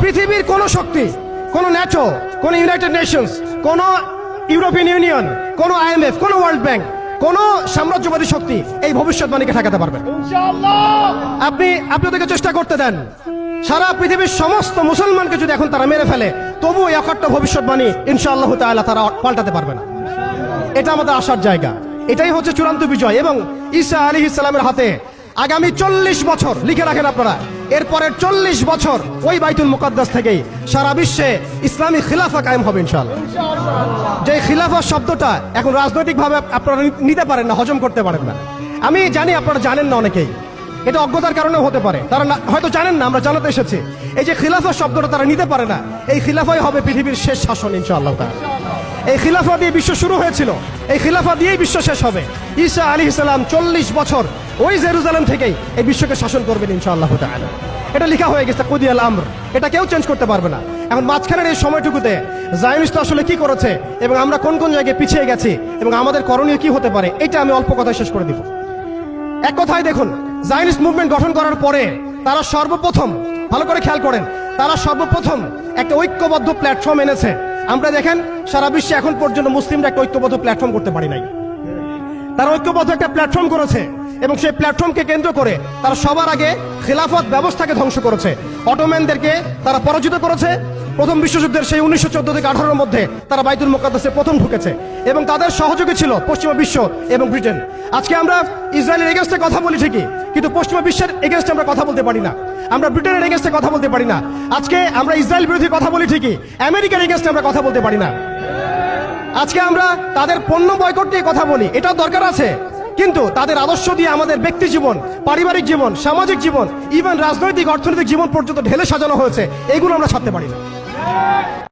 পৃথিবীর কোন শক্তি, কোন ন্যাটো, কোন ইউনাইটেড নেশনস, কোন ইউরোপিয়ান ইউনিয়ন, কোন IMF, কোন ওয়ার্ল্ড ব্যাংক, কোন সাম্রাজ্যবাদী শক্তি এই ভবিষ্যৎবাণীকে ঠেকাতে পারবে না। আপনি ওদেরকে চেষ্টা করতে দেন। সারা পৃথিবীর সমস্ত মুসলমানকে যদি এখন তারা মেরে ফেলে, তবুও এই অকাট্য ভবিষ্যৎবাণী ইনশাআল্লাহ তাআলা তারা পাল্টাতে পারবে না। এটা আমাদের আশার জায়গা। এটাই হচ্ছে চূড়ান্ত বিজয়। এবং ঈসা আলাইহিস সালামের হাতে আগামী 40 বছর, লিখে রাখেন আপনারা, এরপরের 40 বছর ওই বাইতুল মুকাদ্দাস থেকেই সারা বিশ্বে ইসলামী খিলাফা কায়েম হবে ইনশাআল্লাহ। যে খিলাফা শব্দটা এখন রাজনৈতিকভাবে আপনারা নিতে পারেন না, হজম করতে পারেন না। আমি জানি আপনারা জানেন না, অনেকেই এটা অজ্ঞতার কারণে হতে পারে, তারা হয়তো জানেন না, আমরা জানাতে এসেছি। এই যে খিলাফা শব্দটা তারা নিতে পারে না, এই খিলাফাই হবে পৃথিবীর শেষ শাসন ইনশাআল্লাহ তাআলা। এই খিলাফা দিয়ে বিশ্ব শুরু হয়েছিল, এই খিলাফা দিয়েই বিশ্ব শেষ হবে। ঈসা আলাইহিস সালাম 40 বছর ওই জেরুজালেম থেকেই এই বিশ্বকে শাসন করবেন ইনশাআল্লাহ তাআলা। এটা লেখা হয়ে গেছে, কুদিয়াল আমর, এটা কেউ চেঞ্জ করতে পারবে না। এখন মাঝখানের এই সময়টুকুতে জায়নিস্ট আসলে কি করেছে এবং আমরা কোন কোন জায়গায় পিছিয়ে গেছি এবং আমাদের করণীয় কি হতে পারে, এটা আমি অল্প কথায় শেষ করে দিব। এক কথায় দেখুন, জায়নিস্ট মুভমেন্ট গঠন করার পরে তারা সর্বপ্রথম, ভালো করে খেয়াল করেন, তারা সর্বপ্রথম একটা ঐক্যবদ্ধ প্ল্যাটফর্ম এনেছে। আমরা দেখেন সারা বিশ্বে এখন পর্যন্ত মুসলিমরা একটা ঐক্যবদ্ধ প্ল্যাটফর্ম করতে পারি নাই। তারা ঐক্যবদ্ধ একটা প্ল্যাটফর্ম করেছে এবং সেই প্ল্যাটফর্মকে কেন্দ্র করে তারা সবার আগে খিলাফত ব্যবস্থাকে ধ্বংস করেছে। অটোম্যানদেরকে তারা পরাজিত করেছে। প্রথম বিশ্বযুদ্ধের সেই 1914 থেকে 18-এর মধ্যে তারা বাইতুল মুকাদ্দাসে প্রথম ঢুকেছে এবং তাদের সহযোগী ছিল পশ্চিমা বিশ্ব এবং ব্রিটেন। আজকে আমরা ইসরায়েলের এগেনস্টে কথা বলি ঠিকই, কিন্তু পশ্চিমা বিশ্বের এগেনস্টে আমরা কথা বলতে পারি না। আমরা ব্রিটেনের এগেনস্টে কথা বলতে পারি না। আজকে আমরা ইসরায়েল বিরোধী কথা বলি ঠিকই, আমেরিকার এগেনস্টে আমরা কথা বলতে পারি না। আজকে আমরা তাদের পণ্য বয়কট নিয়ে কথা বলি, এটাও দরকার আছে, কিন্তু তাদের আদর্শ দিয়ে আমাদের ব্যক্তি জীবন, পারিবারিক জীবন, সামাজিক জীবন, ইভেন রাজনৈতিক অর্থনৈতিক জীবন পর্যন্ত ঢেলে সাজানো হয়েছে, এগুলো আমরা ছাড়তে পারি না।